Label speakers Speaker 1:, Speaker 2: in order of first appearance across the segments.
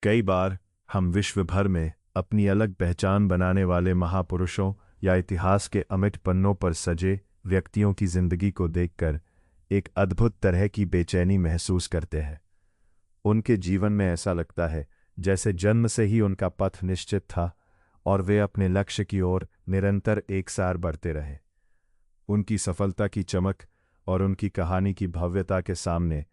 Speaker 1: कई बार हम विश्व भर में अपनी अलग पहचान बनाने वाले महापुरुषों या इतिहास के अमिट पन्नों पर सजे व्यक्तियों की जिंदगी को देखकर एक अद्भुत तरह की बेचैनी महसूस करते हैं। उनके जीवन में ऐसा लगता है जैसे जन्म से ही उनका पथ निश्चित था और वे अपने लक्ष्य की ओर निरंतर एकसार बढ़ते रहे। उनकी सफलता की चमक और उनकी कहानी की भव्यता के सामने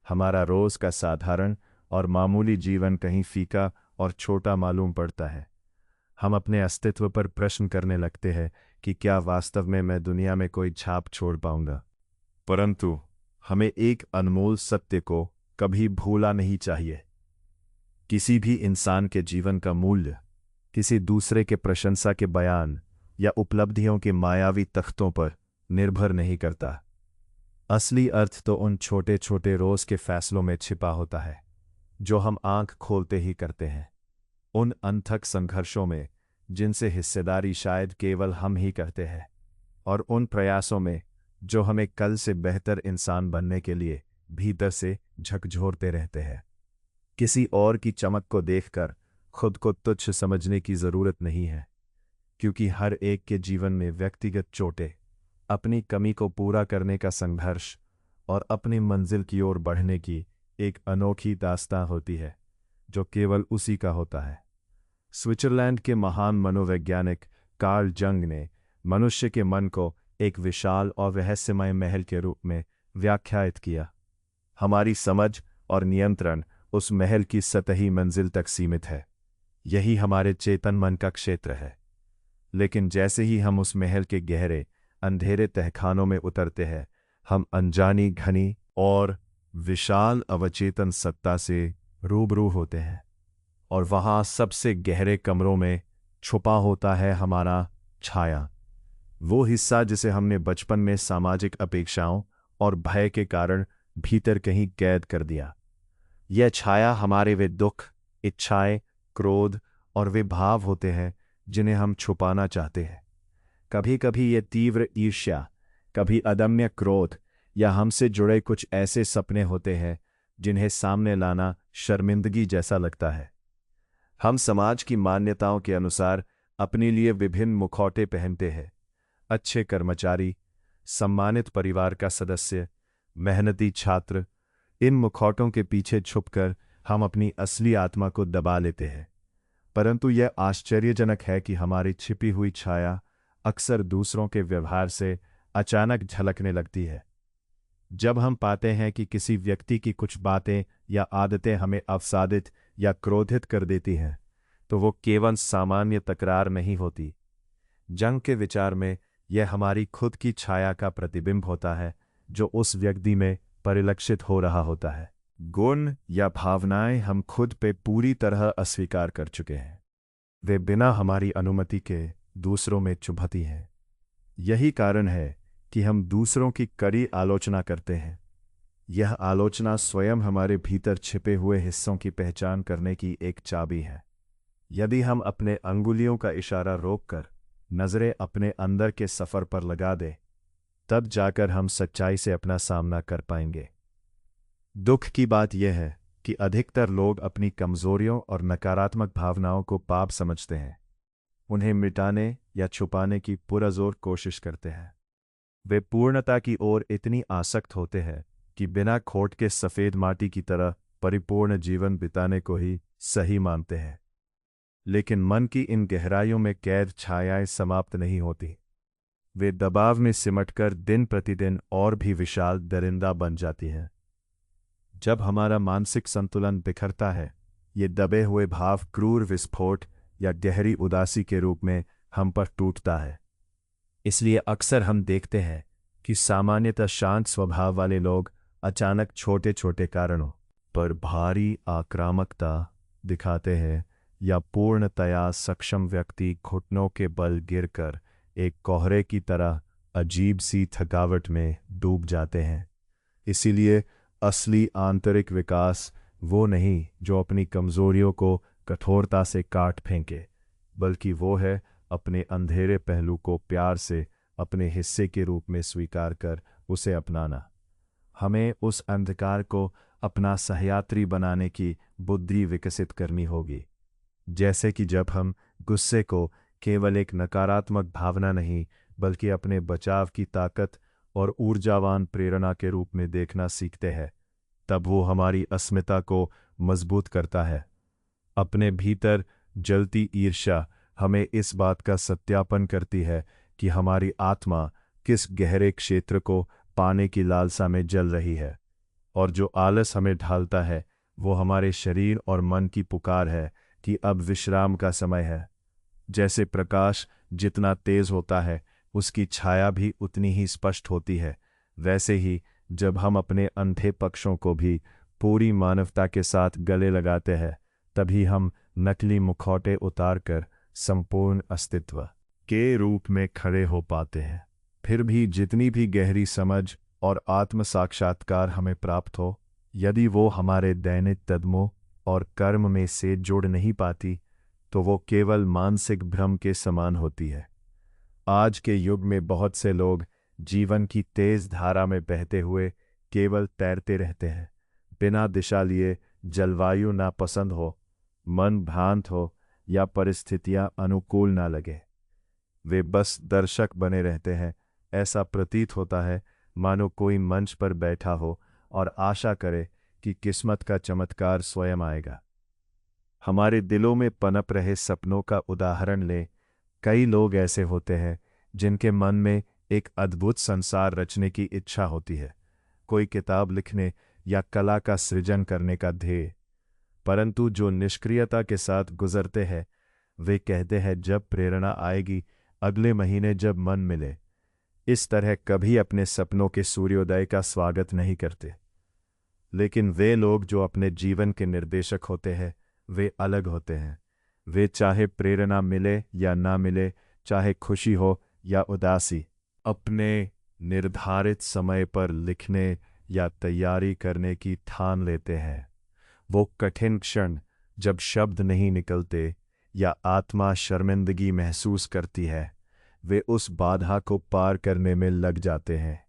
Speaker 1: हमारा रोज का साधारण और मामूली जीवन कहीं फीका और छोटा मालूम पड़ता है। हम अपने अस्तित्व पर प्रश्न करने लगते हैं कि क्या वास्तव में मैं दुनिया में कोई छाप छोड़ पाऊंगा। परंतु हमें एक अनमोल सत्य को कभी भूलना नहीं चाहिए। किसी भी इंसान के जीवन का मूल्य किसी दूसरे के प्रशंसा के बयान या उपलब्धियों के मायावी तख्तों पर निर्भर नहीं करता। असली अर्थ तो उन छोटे छोटे रोज के फैसलों में छिपा होता है जो हम आंख खोलते ही करते हैं, उन अनथक संघर्षों में जिनसे हिस्सेदारी शायद केवल हम ही करते हैं, और उन प्रयासों में जो हमें कल से बेहतर इंसान बनने के लिए भीतर से झकझोरते रहते हैं। किसी और की चमक को देखकर खुद को तुच्छ समझने की जरूरत नहीं है, क्योंकि हर एक के जीवन में व्यक्तिगत चोटें, अपनी कमी को पूरा करने का संघर्ष और अपनी मंजिल की ओर बढ़ने की एक अनोखी दास्तां होती है जो केवल उसी का होता है। स्विट्जरलैंड के महान मनोवैज्ञानिक कार्ल जंग ने मनुष्य के मन को एक विशाल और रहस्यमय महल के रूप में व्याख्यायित किया। हमारी समझ और नियंत्रण उस महल की सतही मंजिल तक सीमित है। यही हमारे चेतन मन का क्षेत्र है। लेकिन जैसे ही हम उस महल के गहरे अंधेरे तहखानों में उतरते हैं, हम अनजानी घनी और विशाल अवचेतन सत्ता से रूबरू होते हैं, और वहां सबसे गहरे कमरों में छुपा होता है हमारा छाया, वो हिस्सा जिसे हमने बचपन में सामाजिक अपेक्षाओं और भय के कारण भीतर कहीं कैद कर दिया। यह छाया हमारे वे दुख, इच्छाएं, क्रोध और वे भाव होते हैं जिन्हें हम छुपाना चाहते हैं। कभी कभी ये तीव्र ईर्ष्या, कभी अदम्य क्रोध, या हमसे जुड़े कुछ ऐसे सपने होते हैं जिन्हें सामने लाना शर्मिंदगी जैसा लगता है। हम समाज की मान्यताओं के अनुसार अपने लिए विभिन्न मुखौटे पहनते हैं। अच्छे कर्मचारी, सम्मानित परिवार का सदस्य, मेहनती छात्र। इन मुखौटों के पीछे छुपकर हम अपनी असली आत्मा को दबा लेते हैं। परंतु यह आश्चर्यजनक है कि हमारी छिपी हुई छाया अक्सर दूसरों के व्यवहार से अचानक झलकने लगती है। जब हम पाते हैं कि किसी व्यक्ति की कुछ बातें या आदतें हमें अवसादित या क्रोधित कर देती हैं, तो वो केवल सामान्य तकरार नहीं होती। जंग के विचार में यह हमारी खुद की छाया का प्रतिबिंब होता है जो उस व्यक्ति में परिलक्षित हो रहा होता है। गुण या भावनाएं हम खुद पे पूरी तरह अस्वीकार कर चुके हैं। वे बिना हमारी अनुमति के दूसरों में चुभती हैं। यही कारण है कि हम दूसरों की कड़ी आलोचना करते हैं। यह आलोचना स्वयं हमारे भीतर छिपे हुए हिस्सों की पहचान करने की एक चाबी है। यदि हम अपने अंगुलियों का इशारा रोककर नजरें अपने अंदर के सफर पर लगा दें, तब जाकर हम सच्चाई से अपना सामना कर पाएंगे। दुख की बात यह है कि अधिकतर लोग अपनी कमजोरियों और नकारात्मक भावनाओं को पाप समझते हैं। उन्हें मिटाने या छुपाने की पुरजोर कोशिश करते हैं। वे पूर्णता की ओर इतनी आसक्त होते हैं कि बिना खोट के सफेद माटी की तरह परिपूर्ण जीवन बिताने को ही सही मानते हैं। लेकिन मन की इन गहराइयों में कैद छायाएं समाप्त नहीं होती। वे दबाव में सिमटकर दिन प्रतिदिन और भी विशाल दरिंदा बन जाती हैं। जब हमारा मानसिक संतुलन बिखरता है, ये दबे हुए भाव क्रूर विस्फोट या गहरी उदासी के रूप में हम पर टूटता है। इसलिए अक्सर हम देखते हैं कि सामान्यतः शांत स्वभाव वाले लोग अचानक छोटे छोटे कारणों पर भारी आक्रामकता दिखाते हैं, या पूर्णतया सक्षम व्यक्ति घुटनों के बल गिरकर एक कोहरे की तरह अजीब सी थकावट में डूब जाते हैं। इसीलिए असली आंतरिक विकास वो नहीं जो अपनी कमजोरियों को कठोरता से काट फेंके, बल्कि वो है अपने अंधेरे पहलू को प्यार से अपने हिस्से के रूप में स्वीकार कर उसे अपनाना। हमें उस अंधकार को अपना सहयात्री बनाने की बुद्धि विकसित करनी होगी। जैसे कि जब हम गुस्से को केवल एक नकारात्मक भावना नहीं बल्कि अपने बचाव की ताकत और ऊर्जावान प्रेरणा के रूप में देखना सीखते हैं, तब वो हमारी अस्मिता को मजबूत करता है। अपने भीतर जलती ईर्ष्या हमें इस बात का सत्यापन करती है कि हमारी आत्मा किस गहरे क्षेत्र को पाने की लालसा में जल रही है, और जो आलस हमें ढालता है वो हमारे शरीर और मन की पुकार है कि अब विश्राम का समय है। जैसे प्रकाश जितना तेज होता है उसकी छाया भी उतनी ही स्पष्ट होती है, वैसे ही जब हम अपने अंधे पक्षों को भी पूरी मानवता के साथ गले लगाते हैं, तभी हम नकली मुखौटे उतारकर संपूर्ण अस्तित्व के रूप में खड़े हो पाते हैं। फिर भी जितनी भी गहरी समझ और आत्म साक्षात्कार हमें प्राप्त हो, यदि वो हमारे दैनिक कदमों और कर्म में से जुड़ नहीं पाती, तो वो केवल मानसिक भ्रम के समान होती है। आज के युग में बहुत से लोग जीवन की तेज धारा में बहते हुए केवल तैरते रहते हैं, बिना दिशा लिए। जलवायु नापसंद हो, मन भ्रांत हो या परिस्थितियां अनुकूल ना लगे, वे बस दर्शक बने रहते हैं। ऐसा प्रतीत होता है मानो कोई मंच पर बैठा हो और आशा करे कि किस्मत का चमत्कार स्वयं आएगा। हमारे दिलों में पनप रहे सपनों का उदाहरण लें। कई लोग ऐसे होते हैं जिनके मन में एक अद्भुत संसार रचने की इच्छा होती है, कोई किताब लिखने या कला का सृजन करने का ध्येय, परंतु जो निष्क्रियता के साथ गुजरते हैं वे कहते हैं जब प्रेरणा आएगी, अगले महीने जब मन मिले। इस तरह कभी अपने सपनों के सूर्योदय का स्वागत नहीं करते। लेकिन वे लोग जो अपने जीवन के निर्देशक होते हैं वे अलग होते हैं। वे चाहे प्रेरणा मिले या ना मिले, चाहे खुशी हो या उदासी, अपने निर्धारित समय पर लिखने या तैयारी करने की ठान लेते हैं। वो कठिन क्षण जब शब्द नहीं निकलते या आत्मा शर्मिंदगी महसूस करती है, वे उस बाधा को पार करने में लग जाते हैं।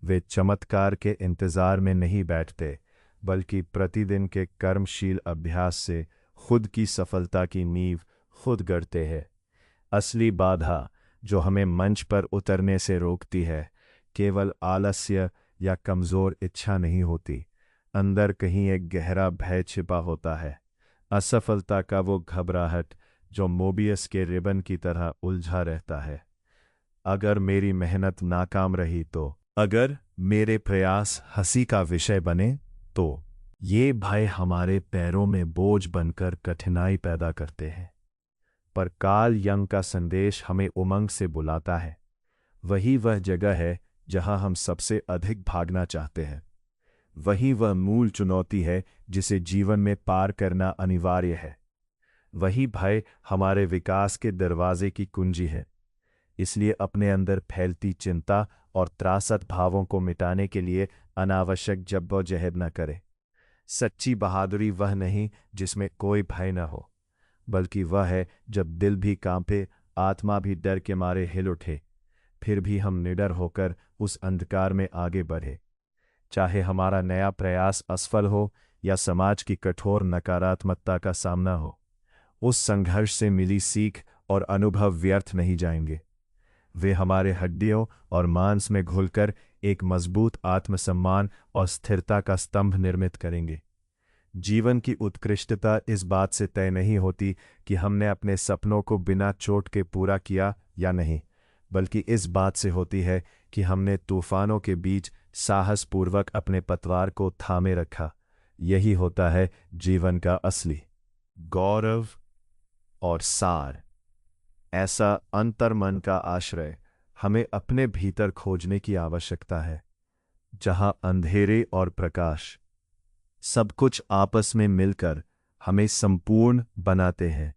Speaker 1: वे चमत्कार के इंतजार में नहीं बैठते, बल्कि प्रतिदिन के कर्मशील अभ्यास से खुद की सफलता की नींव खुद गढ़ते हैं। असली बाधा जो हमें मंच पर उतरने से रोकती है, केवल आलस्य या कमज़ोर इच्छा नहीं होती। अंदर कहीं एक गहरा भय छिपा होता है, असफलता का वो घबराहट जो मोबियस के रिबन की तरह उलझा रहता है। अगर मेरी मेहनत नाकाम रही तो, अगर मेरे प्रयास हंसी का विषय बने तो, ये भय हमारे पैरों में बोझ बनकर कठिनाई पैदा करते हैं। पर कार्ल यंग का संदेश हमें उमंग से बुलाता है। वही वह जगह है जहां हम सबसे अधिक भागना चाहते हैं। वही वह मूल चुनौती है जिसे जीवन में पार करना अनिवार्य है। वही भय हमारे विकास के दरवाजे की कुंजी है। इसलिए अपने अंदर फैलती चिंता और त्रासद भावों को मिटाने के लिए अनावश्यक जद्दोजहद न करें। सच्ची बहादुरी वह नहीं जिसमें कोई भय न हो, बल्कि वह है जब दिल भी कांपे, आत्मा भी डर के मारे हिल उठे, फिर भी हम निडर होकर उस अंधकार में आगे बढ़े। चाहे हमारा नया प्रयास असफल हो या समाज की कठोर नकारात्मकता का सामना हो, उस संघर्ष से मिली सीख और अनुभव व्यर्थ नहीं जाएंगे। वे हमारे हड्डियों और मांस में घुलकर एक मजबूत आत्मसम्मान और स्थिरता का स्तंभ निर्मित करेंगे। जीवन की उत्कृष्टता इस बात से तय नहीं होती कि हमने अपने सपनों को बिना चोट के पूरा किया या नहीं, बल्कि इस बात से होती है कि हमने तूफानों के बीच साहसपूर्वक अपने पतवार को थामे रखा। यही होता है जीवन का असली गौरव और सार। ऐसा अंतर्मन का आश्रय हमें अपने भीतर खोजने की आवश्यकता है, जहां अंधेरे और प्रकाश सब कुछ आपस में मिलकर हमें संपूर्ण बनाते हैं।